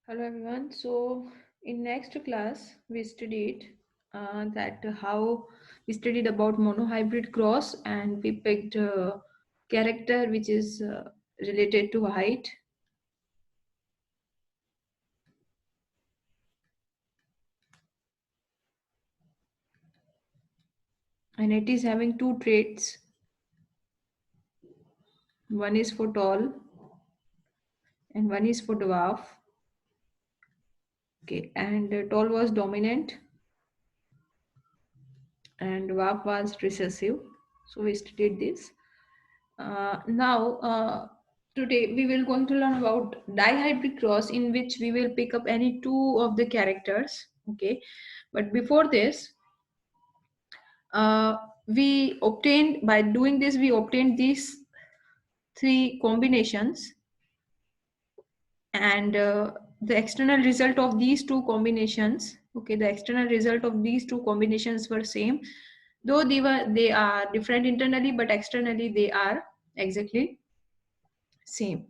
Hello everyone. So in next class we studied that how we studied about monohybrid cross and we picked character which is related to height and it is having two traits. One is for tall and one is for dwarf. Okay, and tall was dominant and dwarf was recessive. So we studied this. Now, today we will going to learn about dihybrid cross in which we will pick up any two of the characters. Okay, but before this, we obtained by doing this we obtained these three combinations and the external result of these two combinations. Okay, the external result of these two combinations were same, though they are different internally, but externally they are exactly same.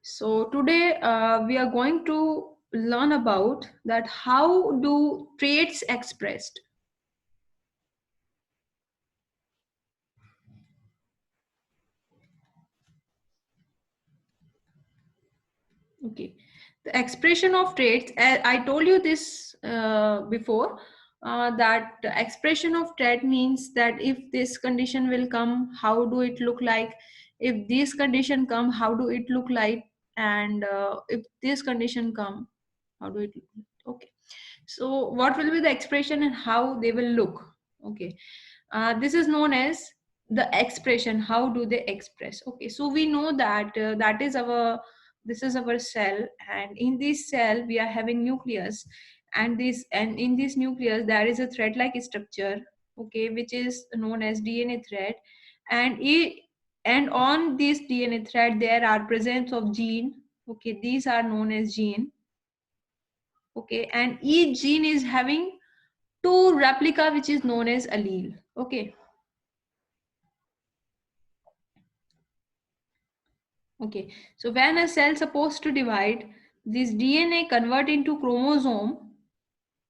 So today we are going to learn about that how do traits expressed. Okay, the expression of traits. I told you this before. That the expression of trait means that if this condition will come, how do it look like? If this condition come, how do it look like? And if this condition come, how do it look like? Okay. So what will be the expression and how they will look? Okay, this is known as the expression. How do they express? Okay, so we know that this is our cell, and in this cell we are having nucleus, and in this nucleus there is a thread like structure, okay, which is known as DNA thread, and and on this DNA thread there are presence of gene. Okay, these are known as gene. Okay, and each gene is having two replica which is known as allele. Okay. Okay, so when a cell supposed to divide, this DNA convert into chromosome.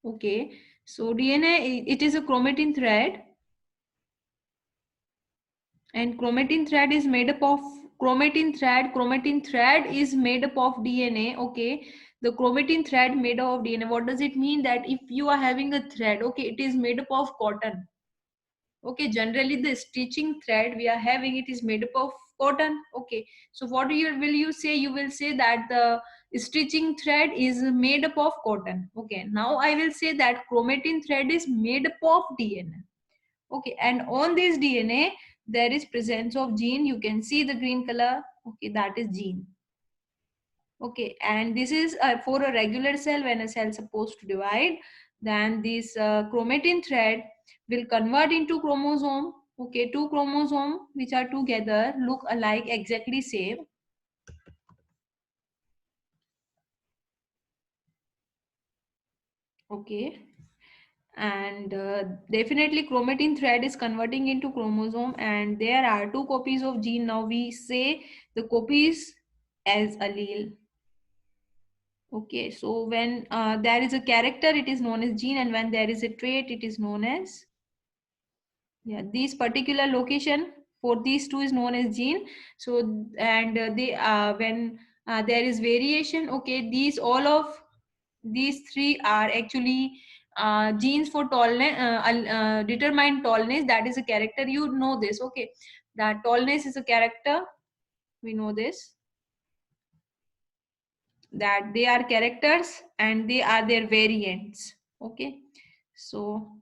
Okay, so DNA it is a chromatin thread, and chromatin thread is made up of DNA. Okay, the chromatin thread made up of DNA. What does it mean? That if you are having a thread, okay, it is made up of cotton. Okay, generally the stitching thread we are having, it is made up of cotton. Okay, so what will you say? You will say that the stitching thread is made up of cotton. Okay, now I will say that chromatin thread is made up of DNA. Okay, and on this DNA there is presence of gene. You can see the green color. Okay, that is gene. Okay, and this is for a regular cell. When a cell is supposed to divide, then this chromatin thread will convert into chromosome. Okay, two chromosome which are together look alike, exactly same. Okay, and definitely chromatin thread is converting into chromosome, and there are two copies of gene. Now we say the copies as allele. Okay, so when there is a character, it is known as gene, and when there is a trait, it is known as, yeah, this particular location for these two is known as gene. So and they when there is variation, okay, these all of these three are actually genes for tallness, determined tallness. That is a character. You know this, okay? That tallness is a character. We know this, that they are characters and they are their variants. Okay, so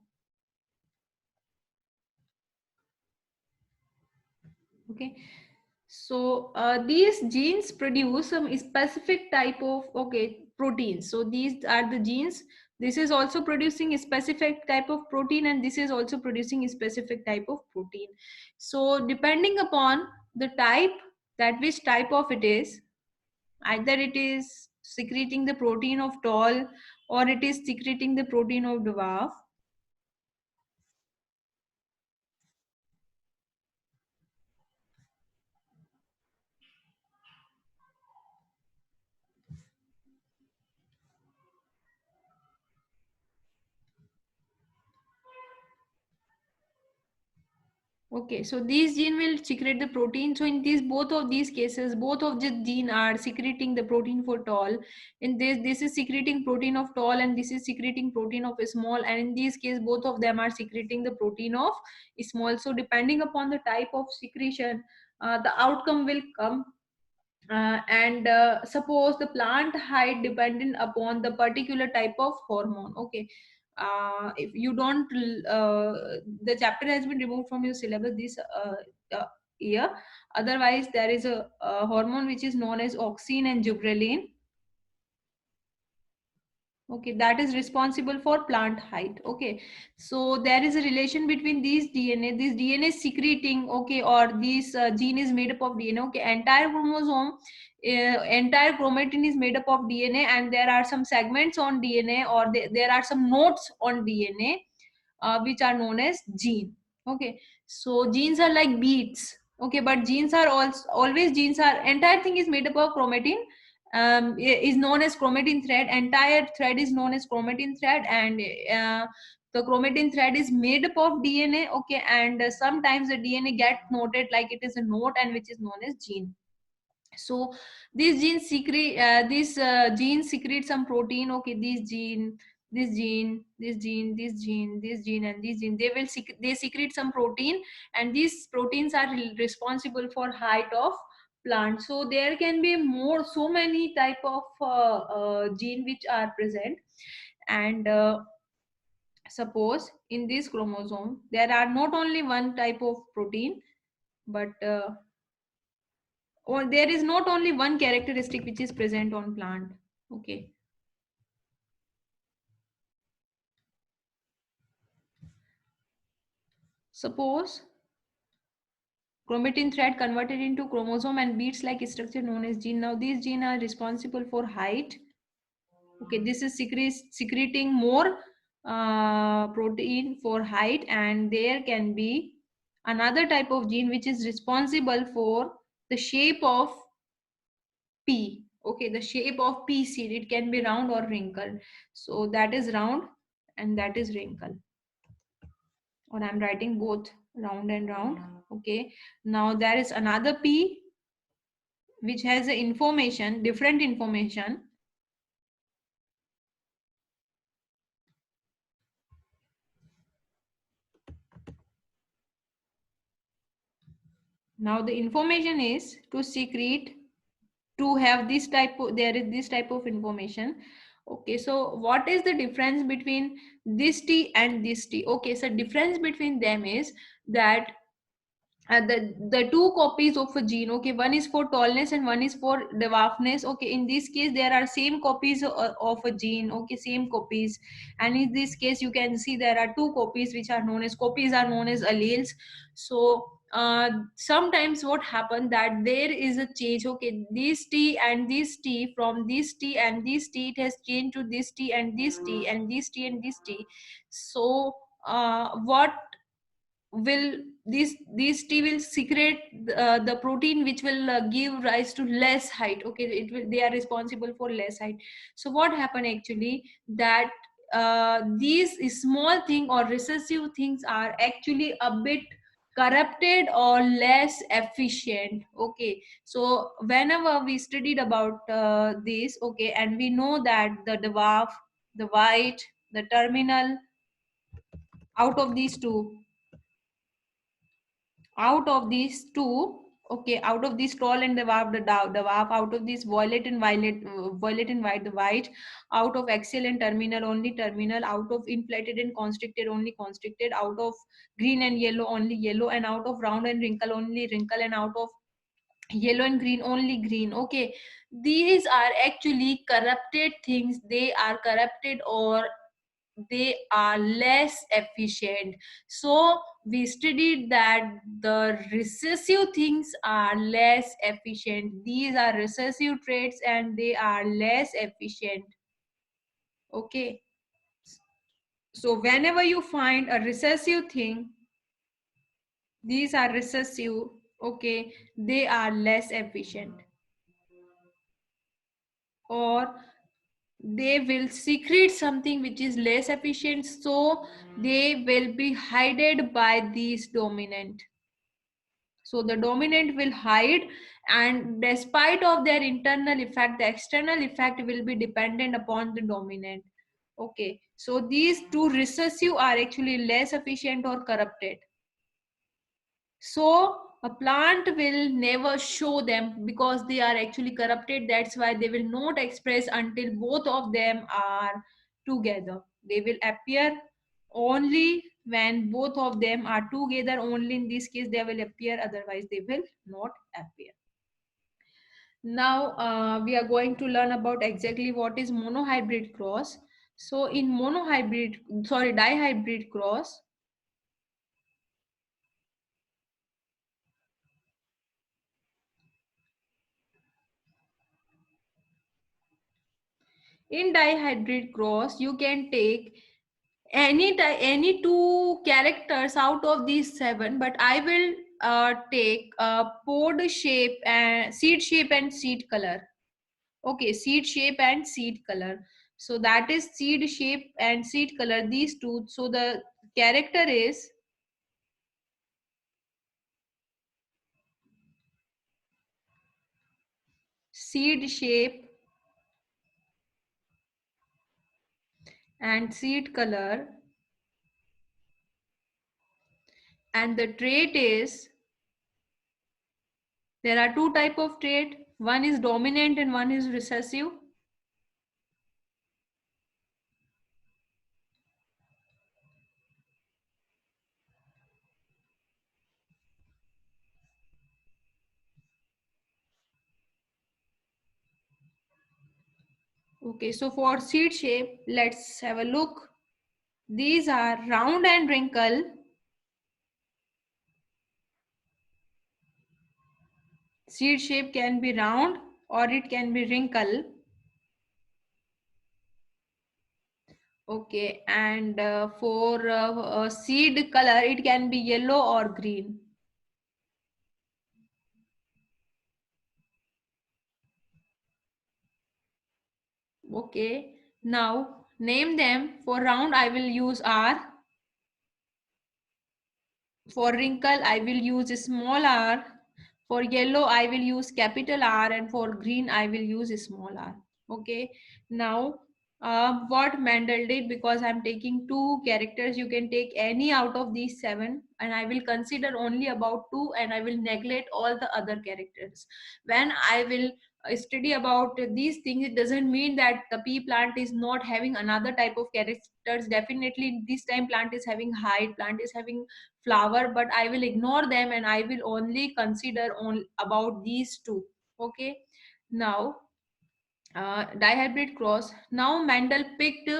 okay, so these genes produce some specific type of, okay, proteins. So these are the genes. This is also producing a specific type of protein, and this is also producing a specific type of protein. So depending upon the type, that which type of it is, either it is secreting the protein of tall or it is secreting the protein of dwarf. Okay, so these gene will secrete the protein. So in these both of these cases, both of the gene are secreting the protein for tall. In this is secreting protein of tall, and this is secreting protein of small. And in this case, both of them are secreting the protein of small. So depending upon the type of secretion, the outcome will come. And suppose the plant height dependent upon the particular type of hormone. Okay, if you don't the chapter has been removed from your syllabus this year. Otherwise there is a hormone which is known as auxin and gibberellin. Okay, that is responsible for plant height. Okay, so there is a relation between these DNA. This DNA is secreting, okay, or this gene is made up of DNA. Okay, entire chromosome, entire chromatin is made up of DNA, and there are some segments on DNA, or there are some nodes on DNA, which are known as gene. Okay, so genes are like beads. Okay, but genes are also always genes are entire thing is made up of chromatin, is known as chromatin thread. Entire thread is known as chromatin thread, and the chromatin thread is made up of DNA. Okay, and sometimes the DNA get noted like it is a node, and which is known as gene. So these genes secrete genes secrete some protein. Okay, this gene and this gene, they secrete some protein, and these proteins are responsible for height of plant. So there can be more, so many type of gene which are present. And suppose in this chromosome there are not only one type of protein, but or there is not only one characteristic which is present on plant. Okay, suppose chromatin thread converted into chromosome and beads like structure known as gene. Now these gene are responsible for height. Okay, this is secreting more protein for height, and there can be another type of gene which is responsible for the shape of P. Okay, the shape of P seed, it can be round or wrinkled. So that is round and that is wrinkle. Or I'm writing both round and round. Okay, now there is another P which has the information, different information. Now the information is to secrete, to have this type of, there is this type of information. Okay, so what is the difference between this T and this T? Okay, so difference between them is that the two copies of a gene. Okay, one is for tallness and one is for dwarfness. Okay, in this case there are same copies of a gene. Okay, same copies. And in this case you can see there are two copies which are known as, copies are known as alleles. So sometimes what happened that there is a change. Okay, this T and this T, from this T and this T, it has changed to this T and this T and this T and this T. So what will this T will secrete the protein which will give rise to less height. Okay, it will, they are responsible for less height. So what happened actually that these small thing or recessive things are actually a bit corrupted or less efficient. Okay, so whenever we studied about this, okay, and we know that the dwarf, the white, the terminal, out of these two, out of these two, okay, out of these tall and the dwarf, out of these violet and violet and white, the white, out of axial and terminal only terminal, out of inflated and constricted only constricted, out of green and yellow only yellow, and out of round and wrinkle only wrinkle, and out of yellow and green only green. Okay, these are actually corrupted things. They are corrupted, or they are less efficient. So we studied that the recessive things are less efficient. These are recessive traits and they are less efficient. Okay, so whenever you find a recessive thing, these are recessive. Okay, they are less efficient, or they will secrete something which is less efficient, so they will be hidden by these dominant. So the dominant will hide, and despite of their internal effect, the external effect will be dependent upon the dominant. Okay, so these two recessive are actually less efficient or corrupted. So a plant will never show them because they are actually corrupted. That's why they will not express until both of them are together. They will appear only when both of them are together. Only in this case they will appear, otherwise they will not appear. Now we are going to learn about exactly what is monohybrid cross. So in dihybrid cross, in dihybrid cross you can take any two characters out of these seven, but I will take pod shape and seed shape and seed color. Okay, seed shape and seed color. So that is seed shape and seed color, these two. So the character is seed shape and seed color, and the trait is, there are two type of trait, one is dominant and one is recessive. Okay, so for seed shape, let's have a look. These are round and wrinkle. Seed shape can be round or it can be wrinkle. Okay, and for seed color, it can be yellow or green. Okay, now name them. For round, I will use R. For wrinkle, I will use small r. For yellow, I will use capital R, and for green, I will use small r. Okay. Now, what Mendel did, because I'm taking two characters, you can take any out of these seven, and I will consider only about two, and I will neglect all the other characters. When I will study about these things, it doesn't mean that the pea plant is not having another type of characters. Definitely, this time plant is having height, plant is having flower, but I will ignore them and I will only consider on about these two. Okay. Now dihybrid cross. Now Mendel picked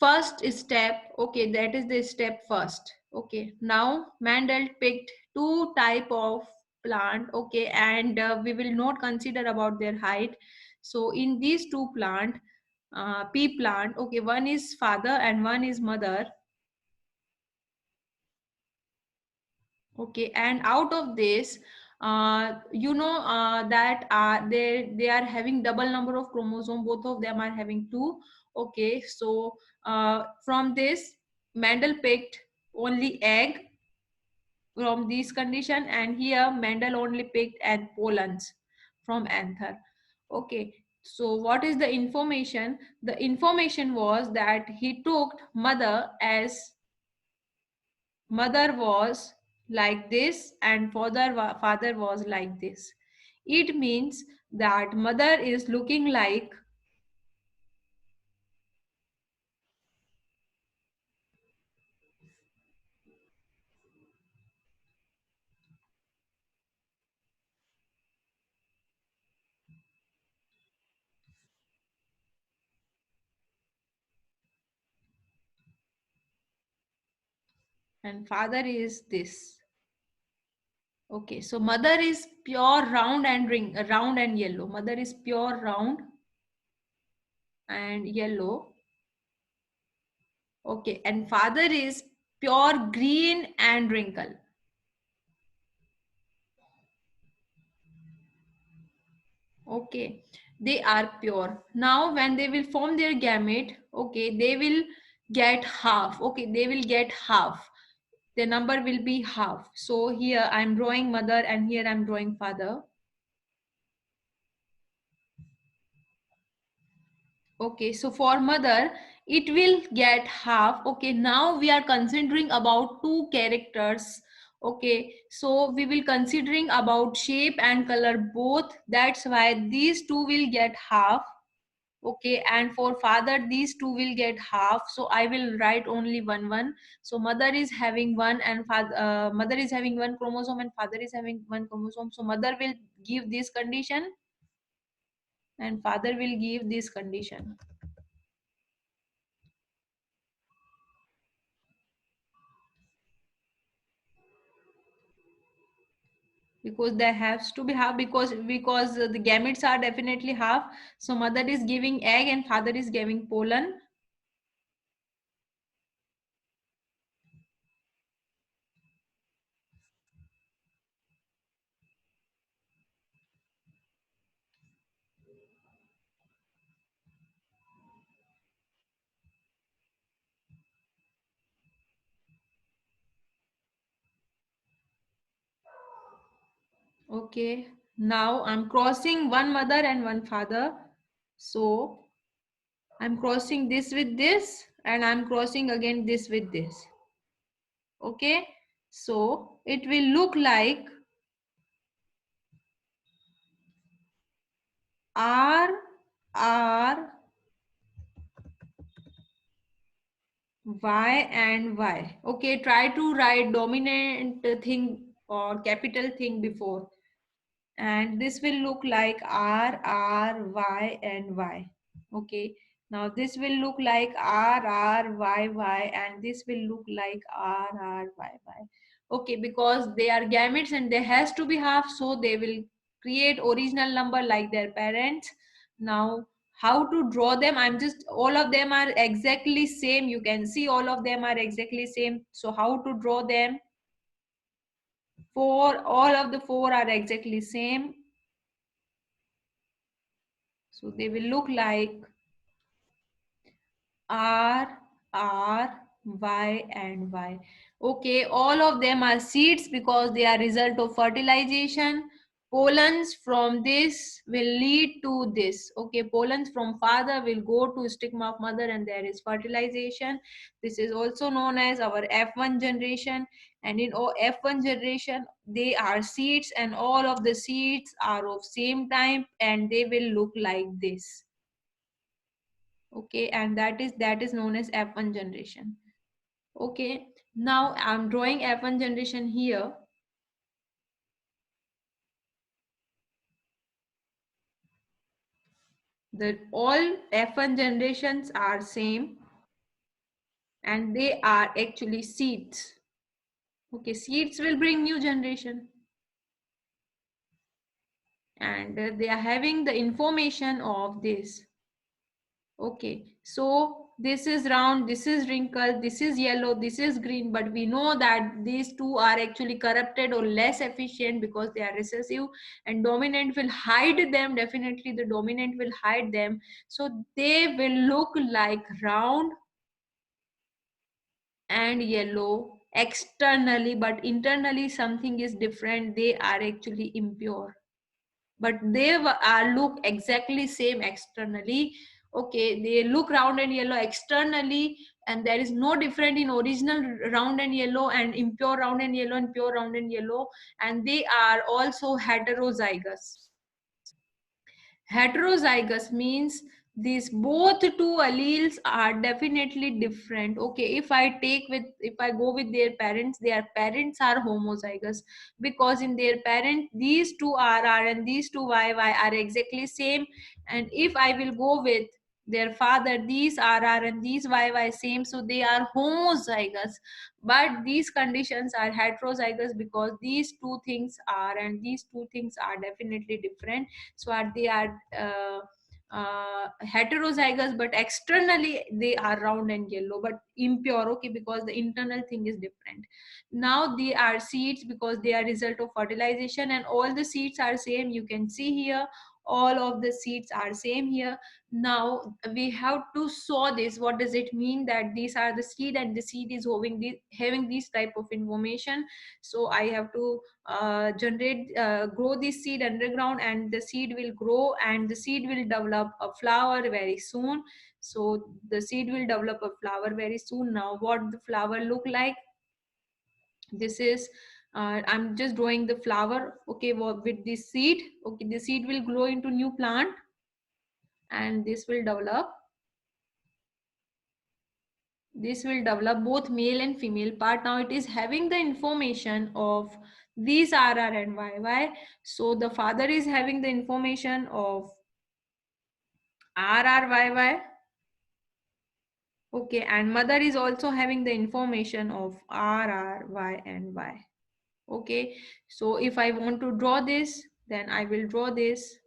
first step. Okay, that is the step first. Okay, now Mendel picked two type of plant. Okay, and we will not consider about their height. So in these two plant, pea plant, okay, one is father and one is mother. Okay, and out of this, that they are having double number of chromosome. Both of them are having two. Okay, so from this, Mendel picked only egg from this condition, and here Mendel only picked and pollens from anther. Okay, so what is the information? The information was that he took mother was like this and father was like this. It means that mother is looking like, and father is this. Okay, so mother is pure round and yellow. Mother is pure round and yellow. Okay, and father is pure green and wrinkle. Okay, they are pure. Now when they will form their gamete, okay, they will get half. Okay, they will get half. the number will be half. So here I'm drawing mother and here I'm drawing father. Okay, so for mother, it will get half. Okay, now we are considering about two characters. Okay, so we will considering about shape and color both. That's why these two will get half. Okay, and for father, these two will get half. So I will write only one. So mother is having one and father, mother is having one chromosome and father is having one chromosome. So mother will give this condition and father will give this condition. Because there has to be half, because the gametes are definitely half. So mother is giving egg and father is giving pollen. Okay, now I'm crossing one mother and one father. So I'm crossing this with this and I'm crossing again this with this. Okay, so it will look like R R Y and Y. Okay, try to write dominant thing or capital thing before. And this will look like R R Y and Y. Okay, now this will look like R R Y Y and this will look like R R Y Y. Okay, because they are gametes and there has to be half, so they will create original number like their parents. Now how to draw them, I'm just, all of them are exactly same, you can see all of them are exactly same. So how to draw them? Four, all of the four are exactly same. So they will look like R, R, Y and Y. Okay, all of them are seeds because they are result of fertilization. Pollens from this will lead to this. Okay, pollens from father will go to stigma of mother and there is fertilization. This is also known as our F1 generation. And in F1 generation, they are seeds and all of the seeds are of same type and they will look like this. Okay, and that is known as F1 generation. Okay, now I'm drawing F1 generation here. The all F1 generations are same and they are actually seeds. Okay, seeds will bring new generation and they are having the information of this. Okay, so this is round, this is wrinkled, this is yellow, this is green, but we know that these two are actually corrupted or less efficient because they are recessive, and dominant will hide them. Definitely the dominant will hide them. So they will look like round and yellow externally, but internally something is different. They are actually impure, but they are look exactly same externally. Okay, they look round and yellow externally and there is no difference in original round and yellow and impure round and yellow and pure round and yellow, and they are also heterozygous. Heterozygous means these both two alleles are definitely different. Okay, if I go with their parents are homozygous because in their parent these two RR and these two YY are exactly same, and if I will go with their father, these RR and these YY same, so they are homozygous. But these conditions are heterozygous because these two things are and these two things are definitely different. So they are heterozygous, but externally they are round and yellow but impure. Okay, because the internal thing is different. Now they are seeds because they are result of fertilization and all the seeds are same. You can see here all of the seeds are same here. Now we have to saw this, what does it mean that these are the seed and the seed is having this type of information. So I have to grow this seed underground, and the seed will grow and the seed will develop a flower very soon. So the seed will develop a flower very soon. Now what the flower look like, this is I'm just drawing the flower, okay, with this seed. Okay, the seed will grow into new plant and this will develop both male and female part. Now it is having the information of these RR and YY. So the father is having the information of RRYY. Okay, and mother is also having the information of RRY and Y. Okay, so if I want to draw this, then I will draw this.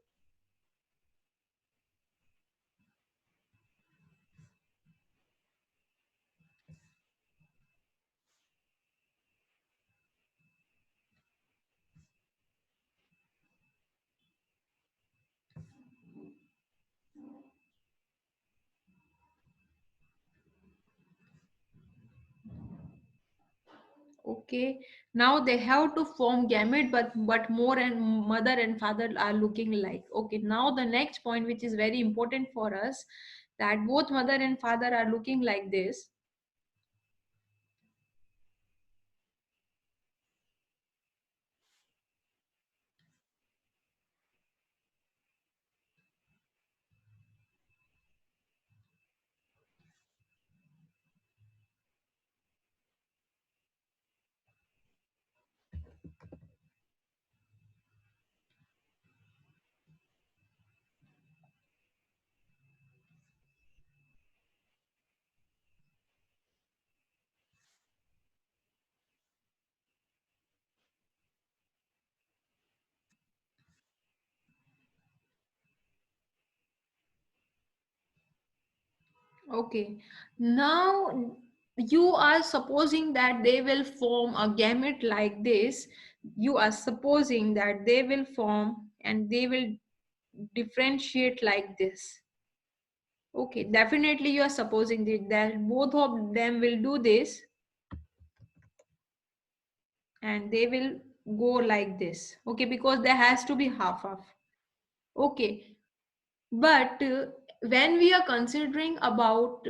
Okay, now they have to form gamete, but more and mother and father are looking like. Okay, now the next point, which is very important for us, that both mother and father are looking like this. Okay, now you are supposing that they will form a gamete like this. You are supposing that they will form and they will differentiate like this. Okay, definitely you are supposing that both of them will do this and they will go like this. Okay, because there has to be half. Okay, but when we are considering about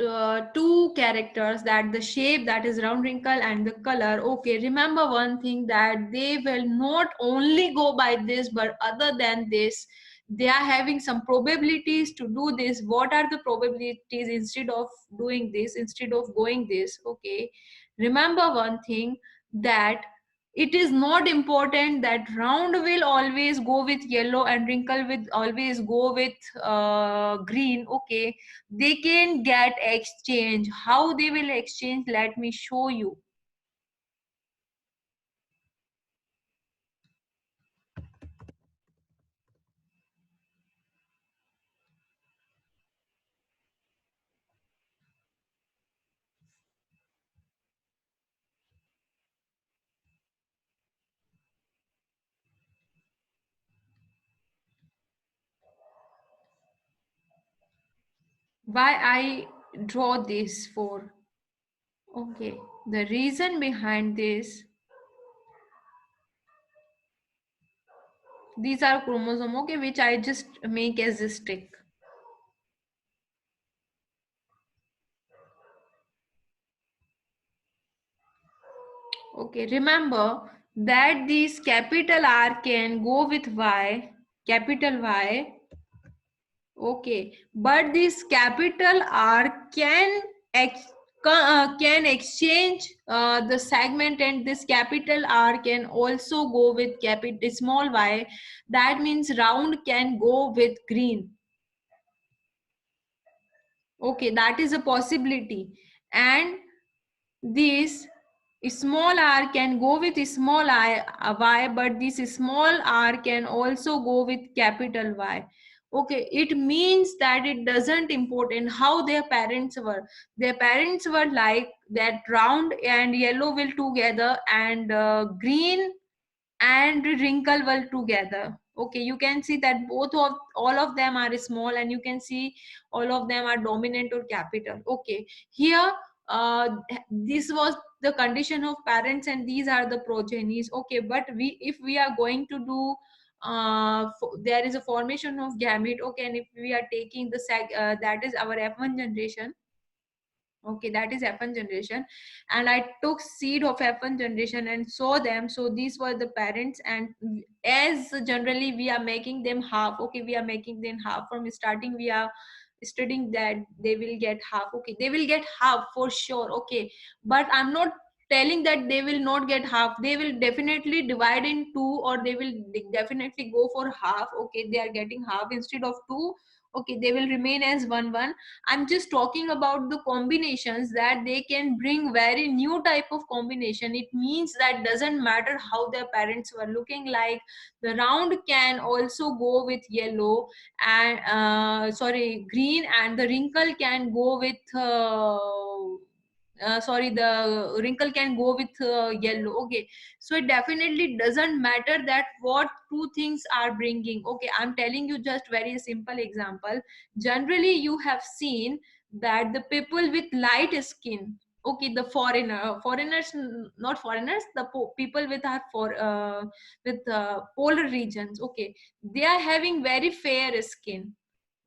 two characters, that the shape, that is round wrinkle, and the color, okay, remember one thing, that they will not only go by this, but other than this they are having some probabilities to do this. What are the probabilities instead of doing this, instead of going this? Okay, remember one thing, that it is not important that round will always go with yellow and wrinkle will always go with green. Okay, they can get exchange. How they will exchange, let me show you. Why I draw this for? Okay, the reason behind this, these are chromosome, okay, which I just make as a stick. Okay, remember that this capital R can go with Y, capital Y. Okay, but this capital R can exchange the segment, and this capital R can also go with capital small y. That means round can go with green. Okay, that is a possibility. And this small r can go with small y, but this small r can also go with capital Y. Okay, it means that it doesn't important how their parents were. Their parents were like that round and yellow will together, and green and wrinkle will together. Okay, you can see that both of all of them are small, and you can see all of them are dominant or capital. Okay, here this was the condition of parents and these are the progenies. Okay, but we, if we are going to do there is a formation of gamete. Okay, and if we are taking the that is our F1 generation. Okay, that is F1 generation, and I took seed of F1 generation and saw them. So these were the parents, and as generally we are making them half. Okay, we are making them half from starting. We are studying that they will get half. Okay, they will get half for sure. Okay, but I'm not telling that they will not get half. They will definitely divide in two, or they will definitely go for half. Okay, they are getting half instead of two. Okay, they will remain as one. I'm just talking about the combinations that they can bring very new type of combination. It means that doesn't matter how their parents were looking like. The round can also go with yellow, and sorry, green, and the wrinkle can go with sorry, the wrinkle can go with yellow. Okay, so it definitely doesn't matter that what two things are bringing. Okay, I'm telling you just very simple example. Generally you have seen that the people with light skin, okay, the foreigners, not foreigners, the people with are for with polar regions. Okay, they are having very fair skin.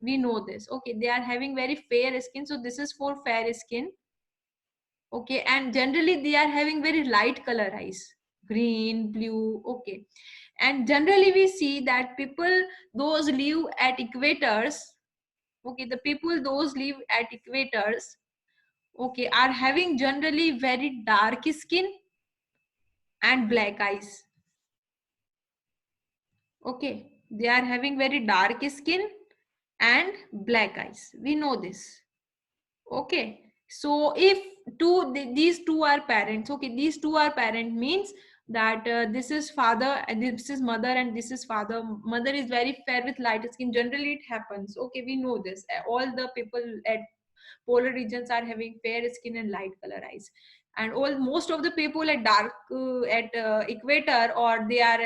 We know this. Okay, they are having very fair skin, so this is for fair skin. Okay, and generally they are having very light color eyes, green, blue. Okay, and generally we see that people those live at equators. Okay, the people those live at equators, okay, are having generally very dark skin and black eyes. Okay, they are having very dark skin and black eyes. We know this. Okay, so if these two are parents. Okay, these two are parent means that this is father and this is mother and this is father. Mother is very fair with light skin. Generally it happens. Okay, we know this. All the people at polar regions are having fair skin and light color eyes, and all most of the people at dark at equator, or they are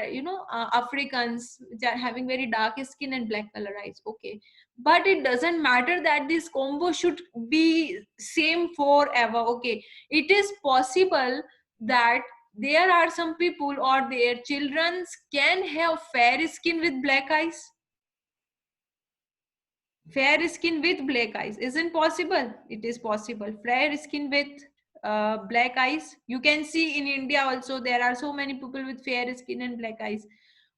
Africans, which are having very dark skin and black color eyes. Okay, but it doesn't matter that this combo should be same forever. Okay, it is possible that there are some people or their children can have fair skin with black eyes. Fair skin with black eyes isn't possible. It is possible. Fair skin with black eyes. You can see in India also there are so many people with fair skin and black eyes.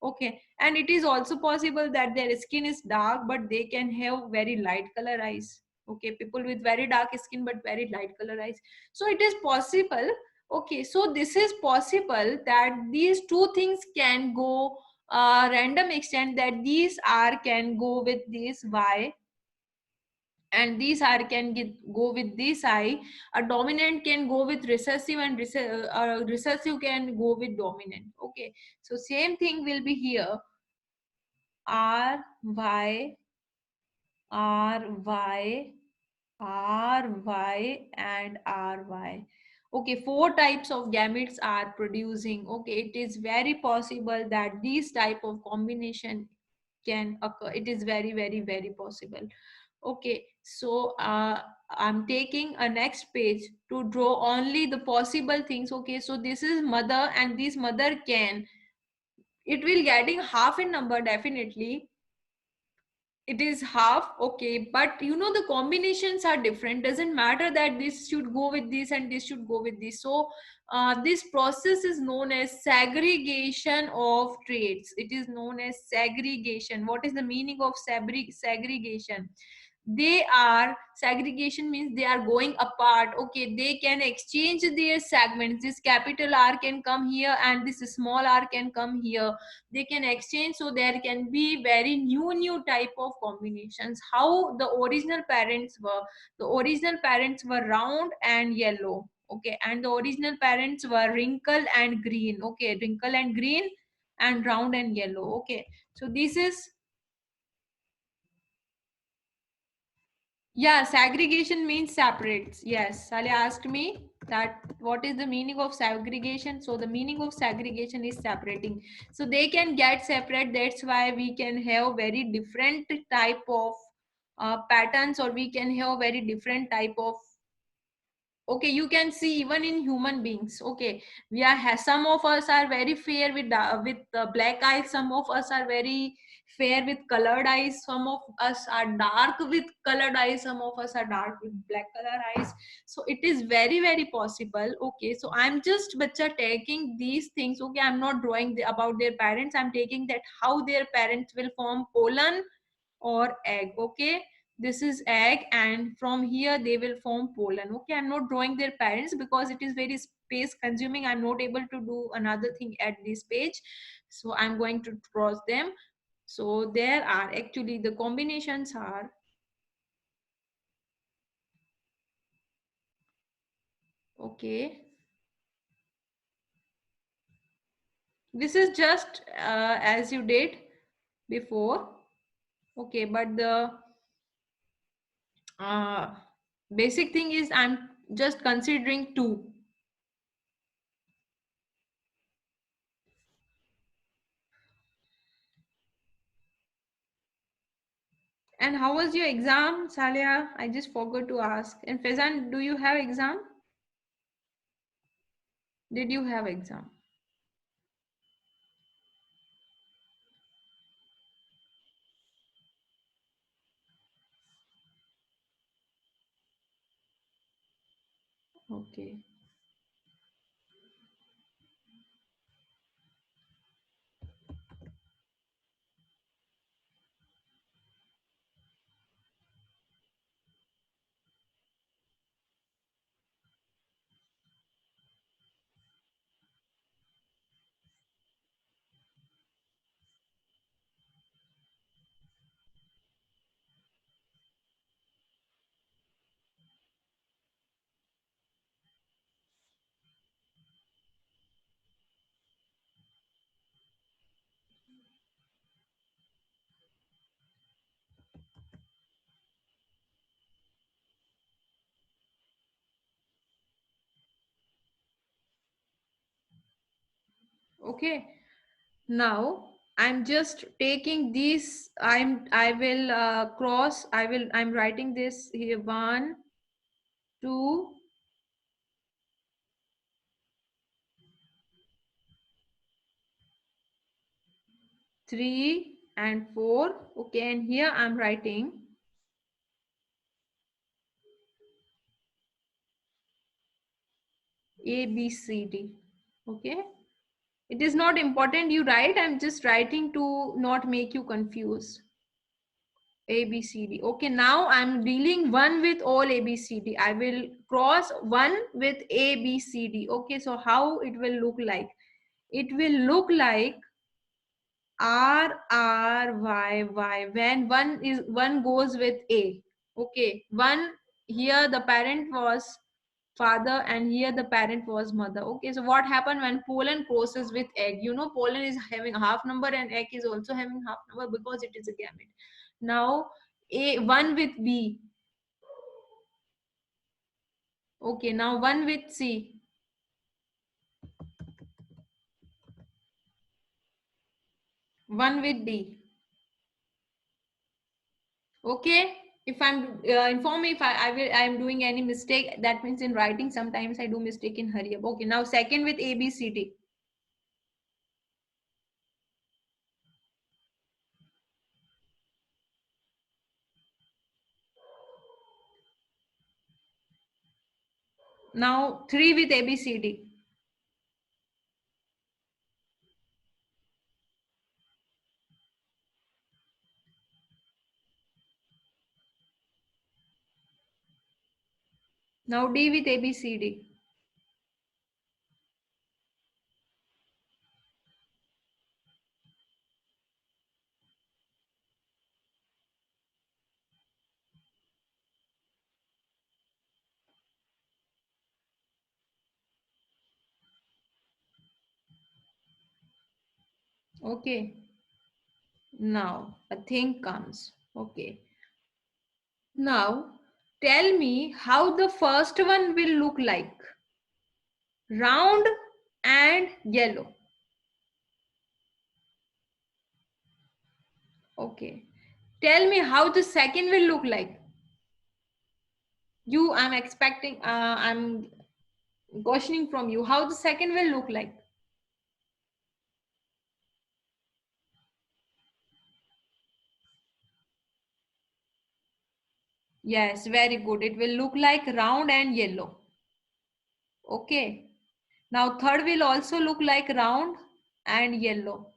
Okay, and it is also possible that their skin is dark but they can have very light color eyes. Okay, people with very dark skin but very light color eyes. So it is possible. Okay, so this is possible that these two things can go random extent, that these R can go with this Y and these R can go with this I. A dominant can go with recessive, and recessive can go with dominant. Okay, so same thing will be here. R Y R Y R Y and R Y. Okay, four types of gametes are producing. Okay, it is very possible that these type of combination can occur. It is very, very, very possible. Okay, so I'm taking a next page to draw only the possible things. Okay, so this is mother, and this mother can, it will getting half in number definitely. It is half. Okay, but the combinations are different. Doesn't matter that this should go with this and this should go with this. So this process is known as segregation of traits. It is known as segregation. What is the meaning of segregation? They are, segregation means they are going apart. Okay, they can exchange their segments. This capital R can come here and this small r can come here. They can exchange, so there can be very new type of combinations. How the original parents were, the original parents were round and yellow. Okay, and the original parents were wrinkle and green. Okay, wrinkle and green and round and yellow. Okay, so this is, Yeah, segregation means separates. Yes, Saleh asked me that what is the meaning of segregation. So the meaning of segregation is separating. So they can get separate. That's why we can have very different type of patterns, or we can have very different type of, okay, you can see even in human beings. Okay, we are some of us are very fair with black eyes, some of us are very fair with colored eyes, some of us are dark with colored eyes, some of us are dark with black color eyes. So it is very very possible. Okay, so I'm just bacha taking these things. Okay, I'm not drawing about their parents, I'm taking that how their parents will form pollen or egg. Okay, this is egg, and from here they will form pollen. Okay, I'm not drawing their parents because it is very space consuming, I'm not able to do another thing at this page, so I'm going to cross them. So there are actually the combinations are, okay, this is just as you did before. Okay, but the uh, basic thing is I'm just considering two. And how was your exam, Salia? I just forgot to ask. And Faizan, do you have exam? Did you have exam? Okay. Okay. Now I'm just taking these. I will cross. I'm writing this here. One, two, three, and four. Okay. And here I'm writing A, B, C, D. Okay. It is not important you write. I'm just writing to not make you confused. A, B, C, D. Okay, now I'm dealing one with all A, B, C, D. I will cross one with A, B, C, D. Okay, so how it will look like? It will look like R, R, Y, Y. When one goes with A. Okay, one here the parent was father and here the parent was mother. Okay, so what happened when pollen crosses with egg? You know, pollen is having half number and egg is also having half number because it is a gamete. Now A one with B. Okay, now one with C, one with D. Okay, if I'm inform me if I'm doing any mistake. That means in writing sometimes I do mistake in hurry up. Okay, now second with A B C D. Now three with A B C D. Now D with A B C D. Okay, now a thing comes. Okay, now tell me how the first one will look like. Round and yellow. Okay. Tell me how the second will look like. I'm expecting, I'm questioning from you how the second will look like. Yes, very good. It will look like round and yellow. Okay. Now third will also look like round and yellow.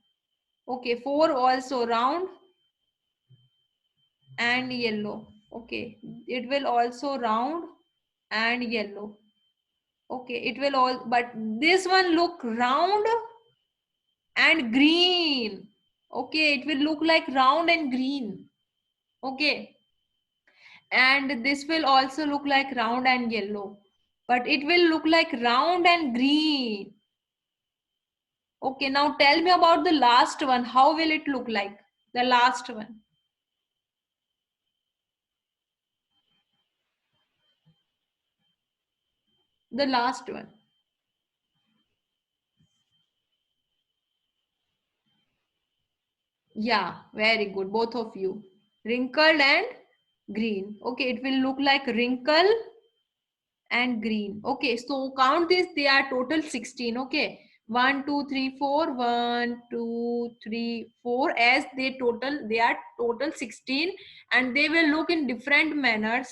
Okay. Four also round and yellow. Okay. It will also round and yellow. Okay. It will all, but this one look round and green. Okay. It will look like round and green. Okay. And this will also look like round and yellow, but it will look like round and green. Okay, now tell me about the last one. How will it look like? The last one. The last one. Yeah, very good. Both of you. Wrinkled and green. Okay, it will look like wrinkle and green. Okay, so count this. They are total 16. Okay. 1, 2, 3, 4. 1, 2, 3, 4. As they are total 16, and they will look in different manners.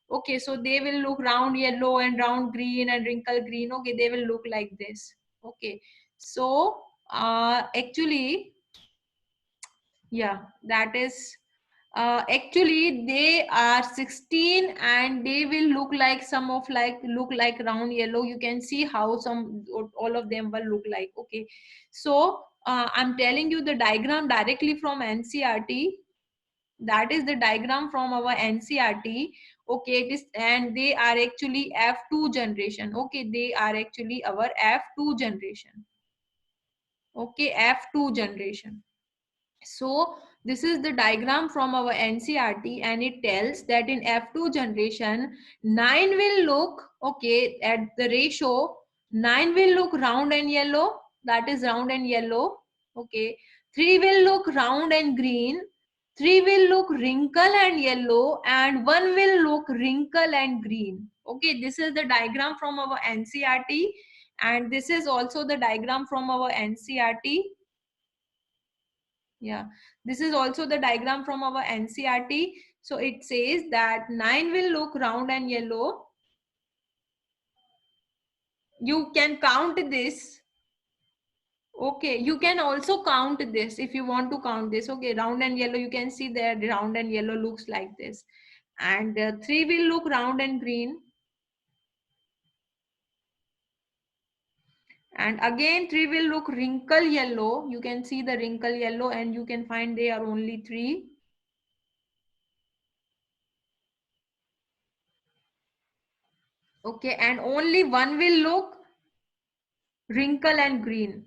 Okay, so they will look round yellow and round green and wrinkle green. Okay, they will look like this. Okay, so actually, yeah, that is actually they are 16 and they will look like some of like look like round yellow. You can see how some all of them will look like. Okay, so I'm telling you the diagram directly from NCRT. That is the diagram from our NCRT. Okay, it is, and they are actually F2 generation. Okay, they are actually our F2 generation. Okay, F2 generation. So this is the diagram from our NCRT, and it tells that in F2 generation, 9 will look, okay, at the ratio, 9 will look round and yellow, that is round and yellow, okay. 3 will look round and green, 3 will look wrinkle and yellow, and 1 will look wrinkle and green. Okay, this is the diagram from our NCRT, and this is also the diagram from our NCRT. Yeah, this is also the diagram from our NCRT. So it says that 9 will look round and yellow. You can count this. Okay, you can also count this if you want to count this. Okay, round and yellow, you can see there round and yellow looks like this. And 3 will look round and green. And again 3 will look wrinkle yellow. You can see the wrinkle yellow, and you can find they are only 3. Okay, and only 1 will look wrinkle and green.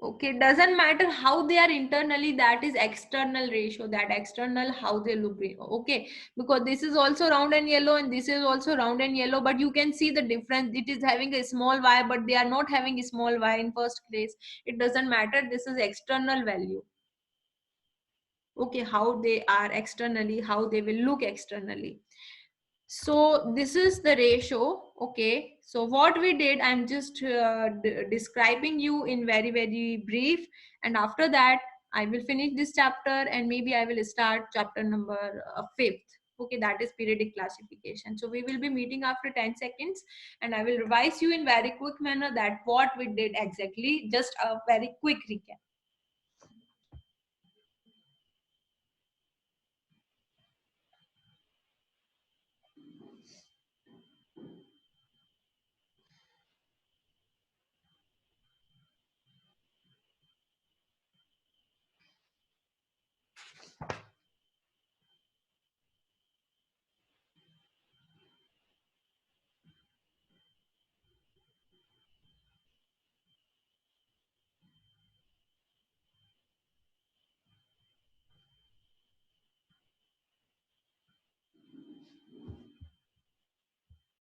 Okay, doesn't matter how they are internally, that is external ratio, that external how they look. Okay, because this is also round and yellow and this is also round and yellow, but you can see the difference. It is having a small y, but they are not having a small y in first place. It doesn't matter. This is external value. Okay, how they are externally, how they will look externally. So this is the ratio. Okay, so what we did, I'm just describing you in very brief, and after that I will finish this chapter, and maybe I will start chapter number 5th. Okay, that is periodic classification. So we will be meeting after 10 seconds, and I will revise you in very quick manner that what we did exactly, just a very quick recap.